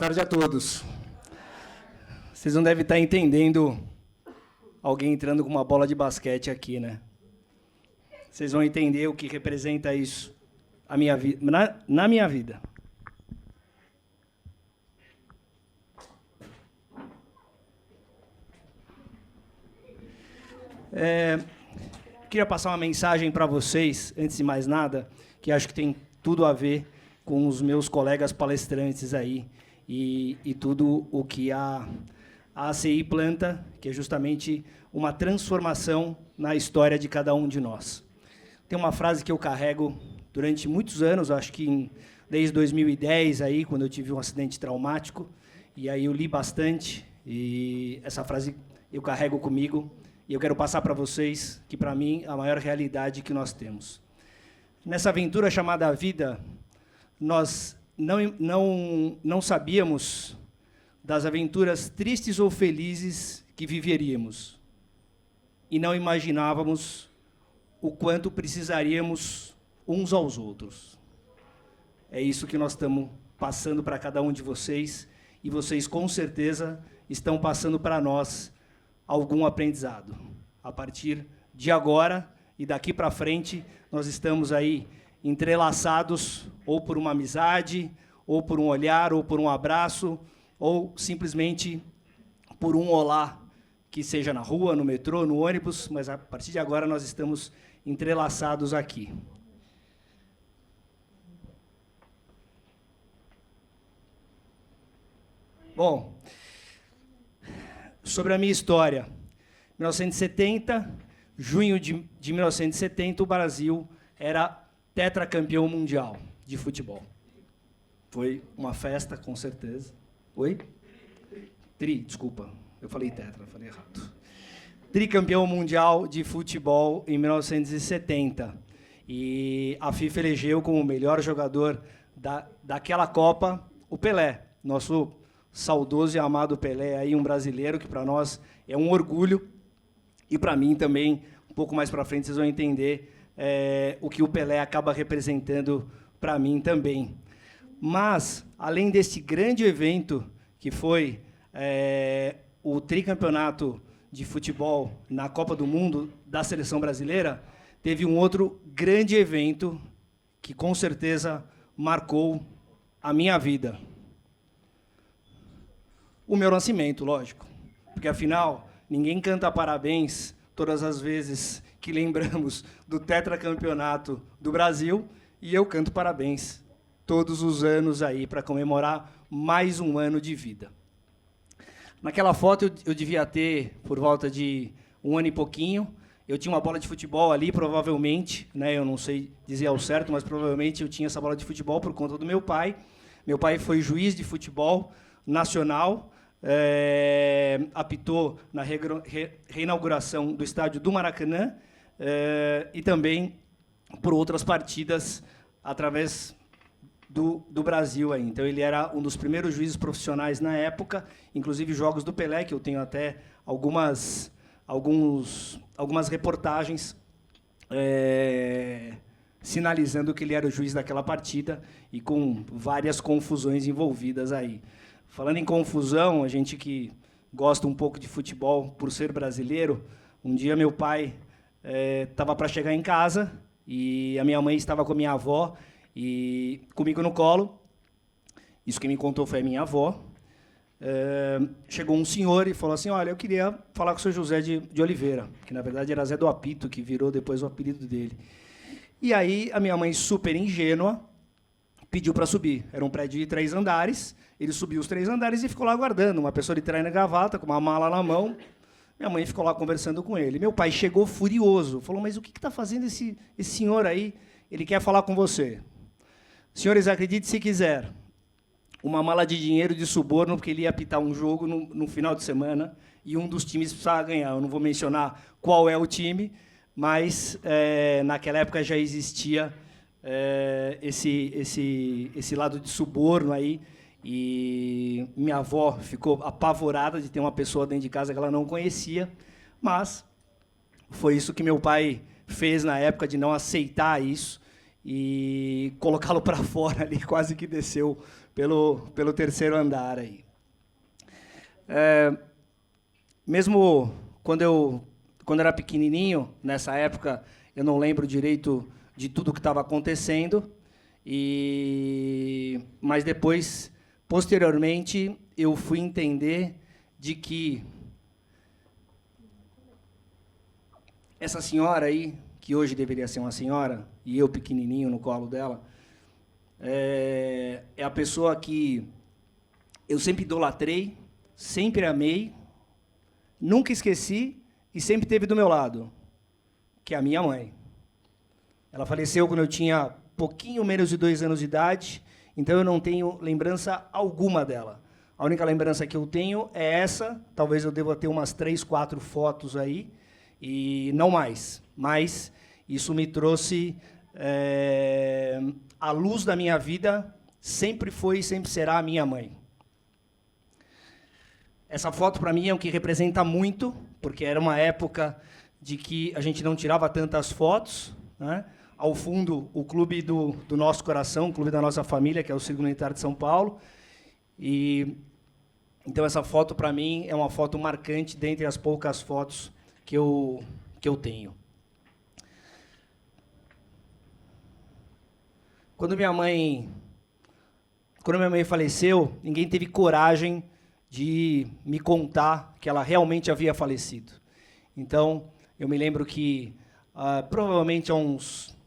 tarde a todos. Vocês não devem estar entendendo alguém entrando com uma bola de basquete aqui, né? Vocês vão entender o que representa isso a minha na minha vida. Queria passar uma mensagem para vocês, antes de mais nada, que acho que tem tudo a ver com os meus colegas palestrantes aí e tudo o que a ACI planta, que é justamente uma transformação na história de cada um de nós. Tem uma frase que eu carrego durante muitos anos, acho que desde 2010, aí, quando eu tive um acidente traumático, e aí eu li bastante, e essa frase eu carrego comigo, e eu quero passar para vocês que, para mim, é a maior realidade que nós temos. Nessa aventura chamada vida, nós não sabíamos das aventuras tristes ou felizes que viveríamos. E não imaginávamos o quanto precisaríamos uns aos outros. É isso que nós estamos passando para cada um de vocês, e vocês, com certeza, estão passando para nós algum aprendizado. A partir de agora e daqui para frente, nós estamos aí entrelaçados, ou por uma amizade, ou por um olhar, ou por um abraço, ou simplesmente por um olá, que seja na rua, no metrô, no ônibus, mas a partir de agora nós estamos entrelaçados aqui. Bom, sobre a minha história. 1970, junho de 1970, o Brasil era tetracampeão mundial de futebol. Foi uma festa, com certeza. Oi? Desculpa, eu falei tetra, falei errado. Tricampeão mundial de futebol em 1970. E a FIFA elegeu como o melhor jogador daquela Copa o Pelé, nosso saudoso e amado Pelé, aí um brasileiro que para nós é um orgulho, e para mim também, um pouco mais para frente, vocês vão entender o que o Pelé acaba representando para mim também. Mas, além desse grande evento, que foi o tricampeonato de futebol na Copa do Mundo da Seleção Brasileira, teve um outro grande evento que, com certeza, marcou a minha vida. O meu nascimento, lógico, porque, afinal, ninguém canta parabéns todas as vezes que lembramos do tetracampeonato do Brasil, e eu canto parabéns todos os anos aí para comemorar mais um ano de vida. Naquela foto eu devia ter por volta de 1 ano e pouquinho. Eu tinha uma bola de futebol ali, provavelmente, né? Eu não sei dizer ao certo, mas provavelmente eu tinha essa bola de futebol por conta do meu pai. Meu pai foi juiz de futebol nacional, apitou na reinauguração do estádio do Maracanã, e também por outras partidas através do Brasil aí. Então, ele era um dos primeiros juízes profissionais na época, inclusive jogos do Pelé, que eu tenho até algumas reportagens sinalizando que ele era o juiz daquela partida, e com várias confusões envolvidas aí. Falando em confusão, a gente que gosta um pouco de futebol por ser brasileiro, um dia meu pai estava para chegar em casa e a minha mãe estava com a minha avó e comigo no colo. Isso que me contou foi a minha avó. Chegou um senhor e falou assim: olha, eu queria falar com o senhor José de Oliveira, que na verdade era Zé do Apito, que virou depois o apelido dele. E aí a minha mãe, super ingênua, pediu para subir. Era um prédio de 3 andares, ele subiu os 3 andares e ficou lá aguardando, uma pessoa de terno e gravata, com uma mala na mão. Minha mãe ficou lá conversando com ele. Meu pai chegou furioso, falou: mas o que está fazendo esse senhor aí? Ele quer falar com você. Senhores, acredite se quiser, uma mala de dinheiro de suborno, porque ele ia apitar um jogo no final de semana, e um dos times precisava ganhar. Eu não vou mencionar qual é o time, mas naquela época já existia esse lado de suborno aí, e minha avó ficou apavorada de ter uma pessoa dentro de casa que ela não conhecia, mas foi isso que meu pai fez na época, de não aceitar isso e colocá-lo para fora ali, quase que desceu pelo terceiro andar aí. Mesmo quando eu era pequenininho, nessa época, eu não lembro direito de tudo que estava acontecendo, mas depois, posteriormente, eu fui entender de que essa senhora aí, que hoje deveria ser uma senhora, e eu pequenininho no colo dela, é a pessoa que eu sempre idolatrei, sempre amei, nunca esqueci e sempre esteve do meu lado, que é a minha mãe. Ela faleceu quando eu tinha pouquinho menos de 2 anos de idade, então eu não tenho lembrança alguma dela. A única lembrança que eu tenho é essa, talvez eu deva ter umas 3, 4 fotos aí, e não mais. Mas isso me trouxe a luz da minha vida, sempre foi e sempre será a minha mãe. Essa foto, para mim, é o que representa muito, porque era uma época de que a gente não tirava tantas fotos, né? Ao fundo, o clube do nosso coração, o clube da nossa família, que é o Círculo Militar de São Paulo. Então, essa foto, para mim, é uma foto marcante dentre as poucas fotos que eu tenho. Quando minha mãe faleceu, ninguém teve coragem de me contar que ela realmente havia falecido. Então, eu me lembro que, provavelmente, eu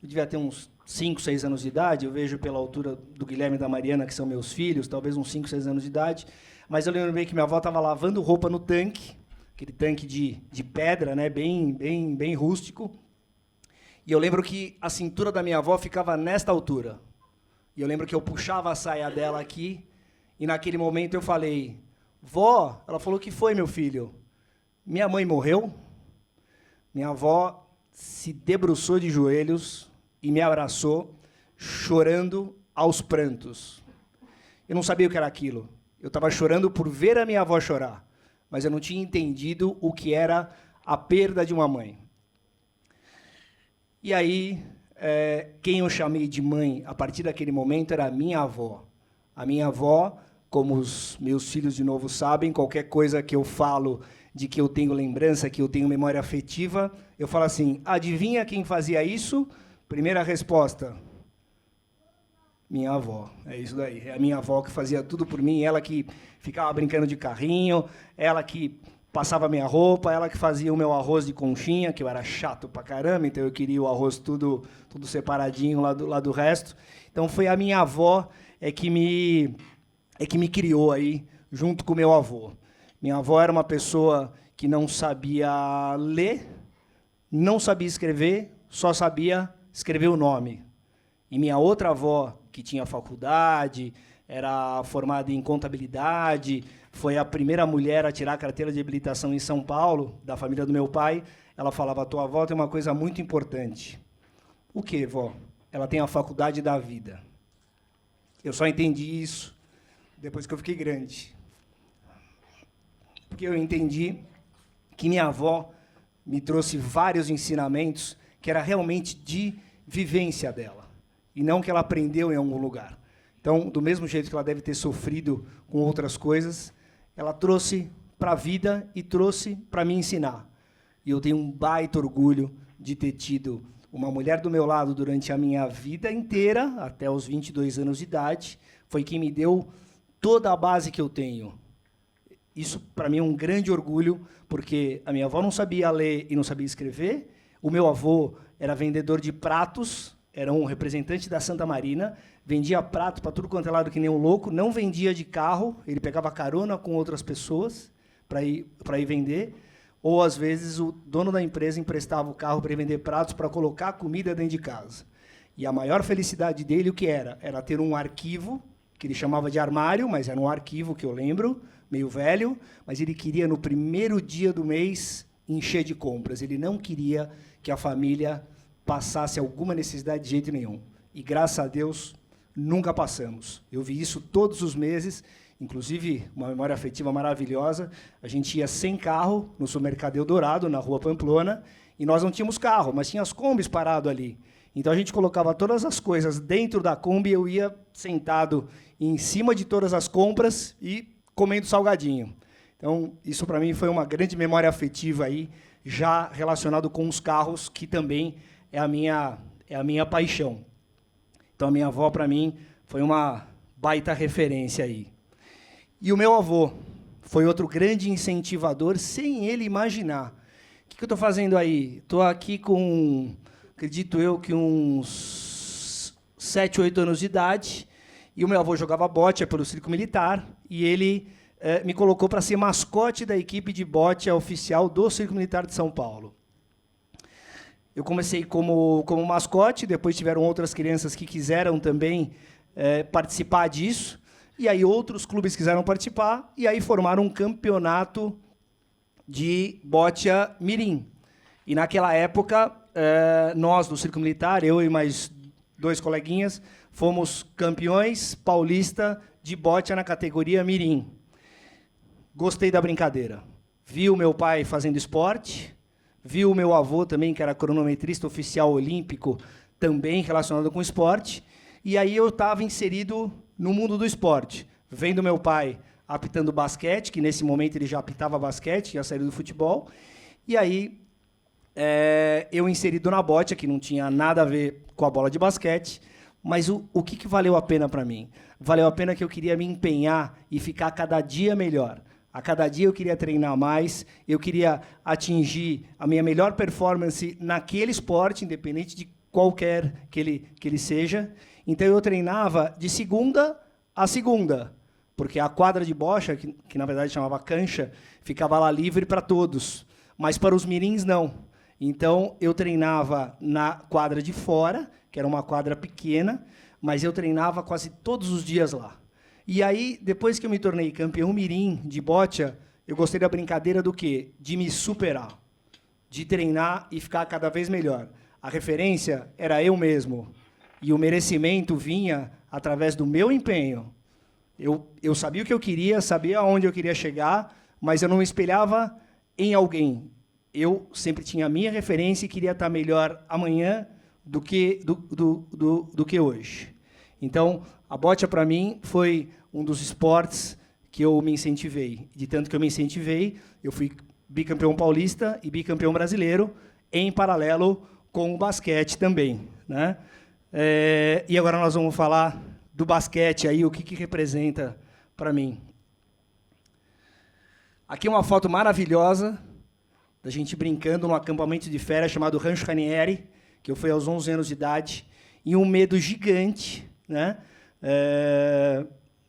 devia ter uns 5, 6 anos de idade, eu vejo pela altura do Guilherme e da Mariana, que são meus filhos, talvez uns 5, 6 anos de idade, mas eu lembro bem que minha avó estava lavando roupa no tanque, aquele tanque de pedra, né, bem rústico, e eu lembro que a cintura da minha avó ficava nesta altura. E eu lembro que eu puxava a saia dela aqui, e naquele momento eu falei, vó, ela falou, o que foi, meu filho? Minha mãe morreu? Minha avó se debruçou de joelhos e me abraçou, chorando aos prantos. Eu não sabia o que era aquilo. Eu estava chorando por ver a minha avó chorar, mas eu não tinha entendido o que era a perda de uma mãe. E aí, quem eu chamei de mãe, a partir daquele momento, era a minha avó. A minha avó, como os meus filhos, de novo, sabem, qualquer coisa que eu falo de que eu tenho lembrança, que eu tenho memória afetiva, eu falo assim, adivinha quem fazia isso? Primeira resposta, minha avó. É isso daí. É a minha avó que fazia tudo por mim, ela que ficava brincando de carrinho, ela que passava minha roupa, ela que fazia o meu arroz de conchinha, que eu era chato pra caramba, então eu queria o arroz tudo separadinho lá do resto. Então foi a minha avó que me criou aí, junto com o meu avô. Minha avó era uma pessoa que não sabia ler, não sabia escrever, só sabia escrever o nome. E minha outra avó, que tinha faculdade, era formada em contabilidade, foi a primeira mulher a tirar a carteira de habilitação em São Paulo, da família do meu pai. Ela falava, tua avó tem uma coisa muito importante. O quê, vó? Ela tem a faculdade da vida. Eu só entendi isso depois que eu fiquei grande. Porque eu entendi que minha avó me trouxe vários ensinamentos que era realmente de vivência dela, e não que ela aprendeu em algum lugar. Então, do mesmo jeito que ela deve ter sofrido com outras coisas, ela trouxe para a vida e trouxe para me ensinar. E eu tenho um baita orgulho de ter tido uma mulher do meu lado durante a minha vida inteira, até os 22 anos de idade, foi quem me deu toda a base que eu tenho. Isso, para mim, é um grande orgulho, porque a minha avó não sabia ler e não sabia escrever, o meu avô era vendedor de pratos, era um representante da Santa Marina, vendia prato para tudo quanto é lado que nem um louco, não vendia de carro, ele pegava carona com outras pessoas para ir vender, ou, às vezes, o dono da empresa emprestava o carro para vender pratos para colocar comida dentro de casa. E a maior felicidade dele, o que era? Era ter um arquivo, que ele chamava de armário, mas era um arquivo que eu lembro, meio velho, mas ele queria, no primeiro dia do mês, encher de compras. Ele não queria que a família passasse alguma necessidade de jeito nenhum. E, graças a Deus, nunca passamos. Eu vi isso todos os meses, inclusive uma memória afetiva maravilhosa. A gente ia sem carro no supermercado Eldorado, na Rua Pamplona, e nós não tínhamos carro, mas tinha as Kombis parado ali. Então, a gente colocava todas as coisas dentro da Kombi, eu ia sentado em cima de todas as compras e comendo salgadinho. Então, isso, para mim, foi uma grande memória afetiva, aí, já relacionado com os carros, que também é a minha paixão. Então, a minha avó, para mim, foi uma baita referência aí. E o meu avô foi outro grande incentivador, sem ele imaginar. O que eu estou fazendo aí? Estou aqui com, acredito eu, que uns 7, 8 anos de idade, e o meu avô jogava bote pelo Circo Militar, e ele me colocou para ser mascote da equipe de bote oficial do Circo Militar de São Paulo. Eu comecei como mascote, depois tiveram outras crianças que quiseram também participar disso, e aí outros clubes quiseram participar, e aí formaram um campeonato de bote mirim. E, naquela época, nós, do Circo Militar, eu e mais 2 coleguinhas, fomos campeões paulista de bote na categoria mirim. Gostei da brincadeira. Vi o meu pai fazendo esporte, vi o meu avô também, que era cronometrista oficial olímpico, também relacionado com esporte, e aí eu estava inserido no mundo do esporte, vendo meu pai apitando basquete, que nesse momento ele já apitava basquete, já saiu do futebol, e aí eu inserido na bote, que não tinha nada a ver com a bola de basquete, mas o que valeu a pena para mim? Valeu a pena que eu queria me empenhar e ficar cada dia melhor. A cada dia eu queria treinar mais, eu queria atingir a minha melhor performance naquele esporte, independente de qualquer que ele seja. Então, eu treinava de segunda a segunda, porque a quadra de bocha, que na verdade chamava cancha, ficava lá livre para todos, mas para os mirins, não. Então, eu treinava na quadra de fora, que era uma quadra pequena, mas eu treinava quase todos os dias lá. E aí, depois que eu me tornei campeão mirim de bocha, eu gostei da brincadeira do quê? De me superar, de treinar e ficar cada vez melhor. A referência era eu mesmo, e o merecimento vinha através do meu empenho. Eu sabia o que eu queria, sabia aonde eu queria chegar, mas eu não me espelhava em alguém. Eu sempre tinha a minha referência e queria estar melhor amanhã do que hoje. Então, a bocha, para mim, foi um dos esportes que eu me incentivei. De tanto que eu me incentivei, eu fui bicampeão paulista e bicampeão brasileiro, em paralelo com o basquete também, né? E agora nós vamos falar do basquete, aí, o que representa para mim. Aqui é uma foto maravilhosa da gente brincando num acampamento de férias chamado Rancho Ranieri, que eu fui aos 11 anos de idade, e um medo gigante, né?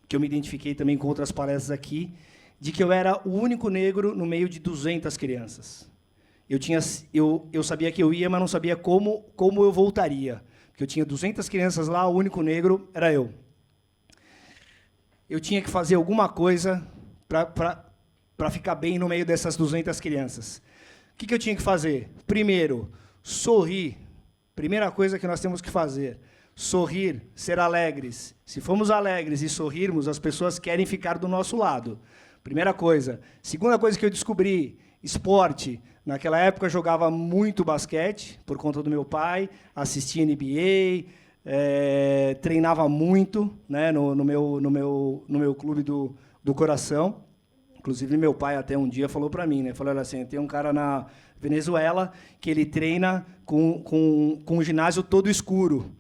Que eu me identifiquei também com outras palestras aqui, de que eu era o único negro no meio de 200 crianças. Eu sabia que eu ia, mas não sabia como eu voltaria. Porque eu tinha 200 crianças lá, o único negro era eu. Eu tinha que fazer alguma coisa para ficar bem no meio dessas 200 crianças. O que eu tinha que fazer? Primeiro, sorrir. Primeira coisa que nós temos que fazer. Sorrir, ser alegres. Se formos alegres e sorrirmos, as pessoas querem ficar do nosso lado. Primeira coisa. Segunda coisa que eu descobri, esporte. Naquela época eu jogava muito basquete, por conta do meu pai, assistia NBA, treinava muito, né, no meu clube do coração. Inclusive, meu pai até um dia falou para mim, né, falou assim, tem um cara na Venezuela que ele treina com um ginásio todo escuro.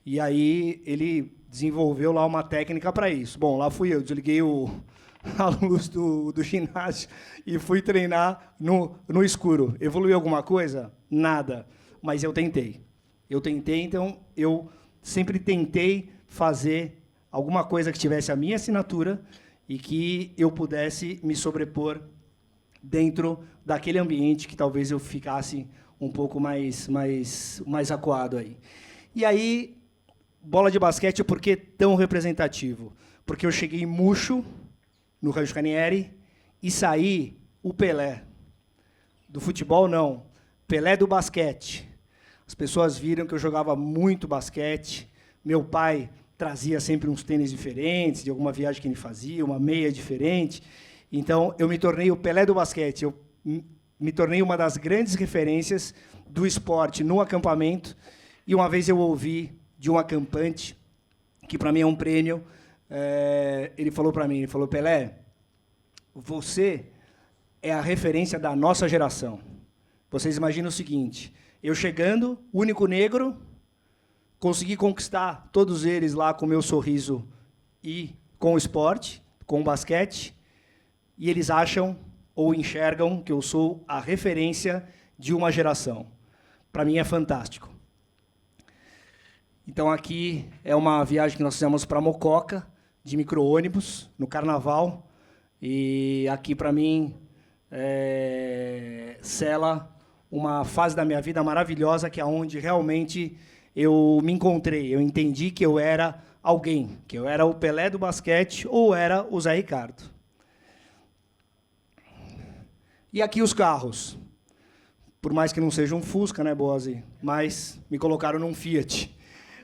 E aí ele desenvolveu lá uma técnica para isso. Bom, lá fui eu, desliguei a luz do ginásio e fui treinar no escuro. Evoluiu alguma coisa? Nada. Mas eu tentei. Então eu sempre tentei fazer alguma coisa que tivesse a minha assinatura e que eu pudesse me sobrepor dentro daquele ambiente que talvez eu ficasse um pouco mais acuado aí. E aí, bola de basquete, por que tão representativo? Porque eu cheguei murcho no Rancho Ranieri e saí o Pelé. Do futebol, não. Pelé do basquete. As pessoas viram que eu jogava muito basquete. Meu pai trazia sempre uns tênis diferentes, de alguma viagem que ele fazia, uma meia diferente. Então, eu me tornei o Pelé do basquete. Eu me tornei uma das grandes referências do esporte no acampamento. E uma vez eu ouvi de um acampante, que para mim é um prêmio, ele falou para mim, ele falou, Pelé, você é a referência da nossa geração. Vocês imaginam o seguinte, eu chegando, único negro, consegui conquistar todos eles lá com o meu sorriso e com o esporte, com o basquete, e eles acham ou enxergam que eu sou a referência de uma geração. Para mim é fantástico. Então, aqui é uma viagem que nós fizemos para Mococa, de micro-ônibus, no Carnaval. E aqui, para mim, sela uma fase da minha vida maravilhosa, que é onde realmente eu me encontrei. Eu entendi que eu era alguém, que eu era o Pelé do basquete ou era o Zé Ricardo. E aqui os carros. Por mais que não seja um Fusca, né, Boazzi? Mas me colocaram num Fiat.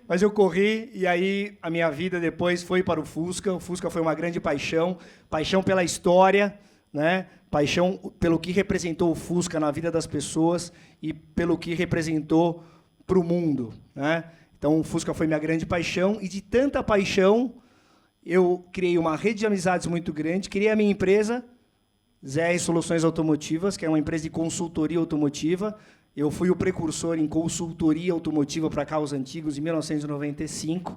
Mas eu corri, e aí a minha vida depois foi para o Fusca. O Fusca foi uma grande paixão, paixão pela história, né? Paixão pelo que representou o Fusca na vida das pessoas e pelo que representou para o mundo, né? Então, o Fusca foi minha grande paixão, e de tanta paixão, eu criei uma rede de amizades muito grande, criei a minha empresa, ZR Soluções Automotivas, que é uma empresa de consultoria automotiva. Eu fui o precursor em consultoria automotiva para carros antigos em 1995.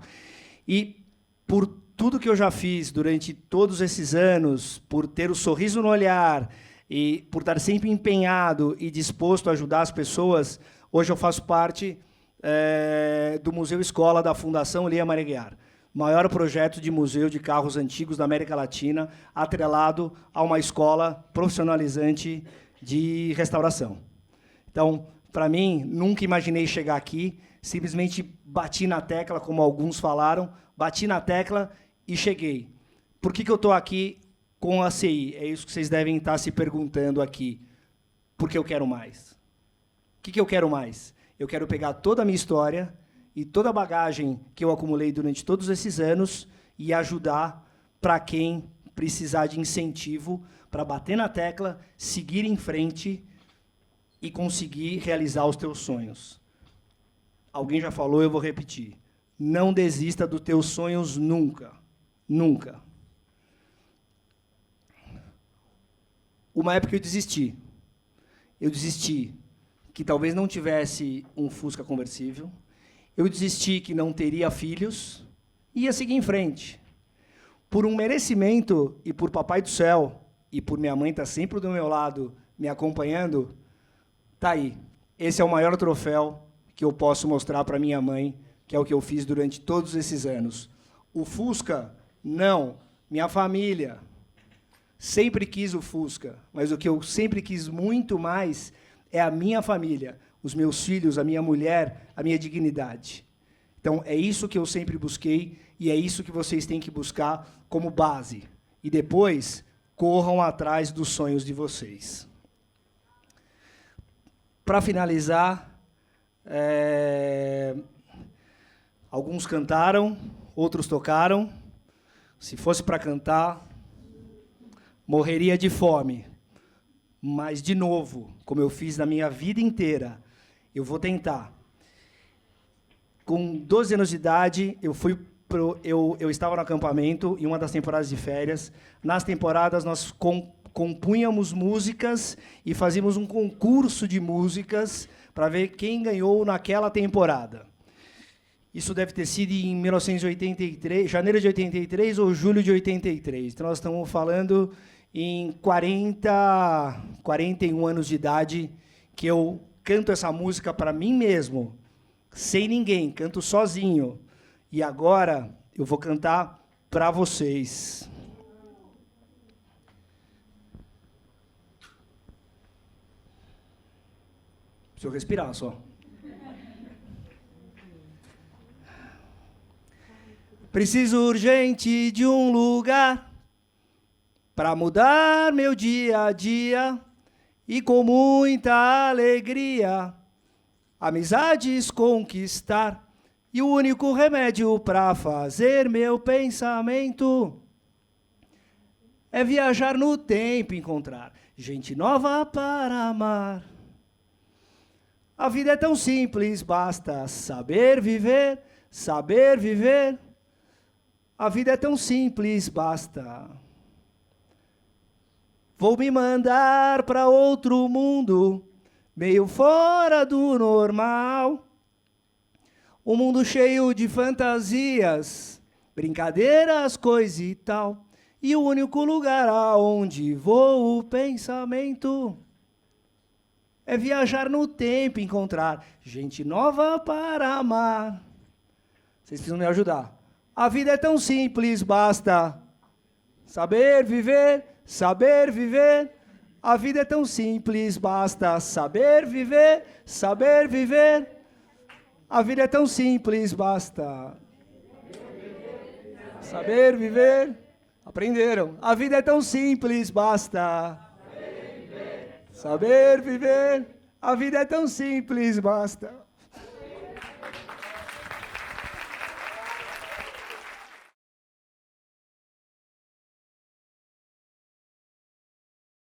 E, por tudo que eu já fiz durante todos esses anos, por ter o sorriso no olhar e por estar sempre empenhado e disposto a ajudar as pessoas, hoje eu faço parte do Museu Escola da Fundação Lia Mareguiar, maior projeto de museu de carros antigos da América Latina, atrelado a uma escola profissionalizante de restauração. Então, para mim, nunca imaginei chegar aqui, simplesmente bati na tecla, como alguns falaram, bati na tecla e cheguei. Por que eu estou aqui com a CI? É isso que vocês devem estar se perguntando aqui. Porque eu quero mais. O que eu quero mais? Eu quero pegar toda a minha história e toda a bagagem que eu acumulei durante todos esses anos e ajudar para quem precisar de incentivo para bater na tecla, seguir em frente e conseguir realizar os teus sonhos. Alguém já falou, eu vou repetir. Não desista dos teus sonhos nunca. Nunca. Uma época eu desisti. Eu desisti que talvez não tivesse um Fusca conversível. Eu desisti que não teria filhos e ia seguir em frente. Por um merecimento e por Papai do Céu e por minha mãe estar sempre do meu lado, me acompanhando, tá aí. Esse é o maior troféu que eu posso mostrar para minha mãe, que é o que eu fiz durante todos esses anos. O Fusca, não. Minha família sempre quis o Fusca, mas o que eu sempre quis muito mais é a minha família, os meus filhos, a minha mulher, a minha dignidade. Então, é isso que eu sempre busquei e é isso que vocês têm que buscar como base. E depois, corram atrás dos sonhos de vocês. Para finalizar, alguns cantaram, outros tocaram. Se fosse para cantar, morreria de fome. Mas, de novo, como eu fiz na minha vida inteira, eu vou tentar. Com 12 anos de idade, eu estava no acampamento, em uma das temporadas de férias. Nas temporadas, nós compunhamos músicas e fazíamos um concurso de músicas para ver quem ganhou naquela temporada. Isso deve ter sido em 1983, janeiro de 83 ou julho de 83. Então, nós estamos falando em 41 anos de idade, que eu canto essa música para mim mesmo, sem ninguém, canto sozinho. E agora eu vou cantar para vocês. Preciso respirar só. Preciso urgente de um lugar para mudar meu dia a dia e com muita alegria amizades conquistar. E o único remédio para fazer meu pensamento é viajar no tempo e encontrar gente nova para amar. A vida é tão simples, basta saber viver, saber viver. A vida é tão simples, basta. Vou me mandar para outro mundo, meio fora do normal. Um mundo cheio de fantasias, brincadeiras, coisa e tal. E o único lugar aonde voa o pensamento é viajar no tempo, encontrar gente nova para amar. Vocês precisam me ajudar. A vida é tão simples, basta saber viver, saber viver. A vida é tão simples, basta saber viver, saber viver. A vida é tão simples, basta saber viver. Aprenderam? A vida é tão simples, basta saber viver. A vida é tão simples, basta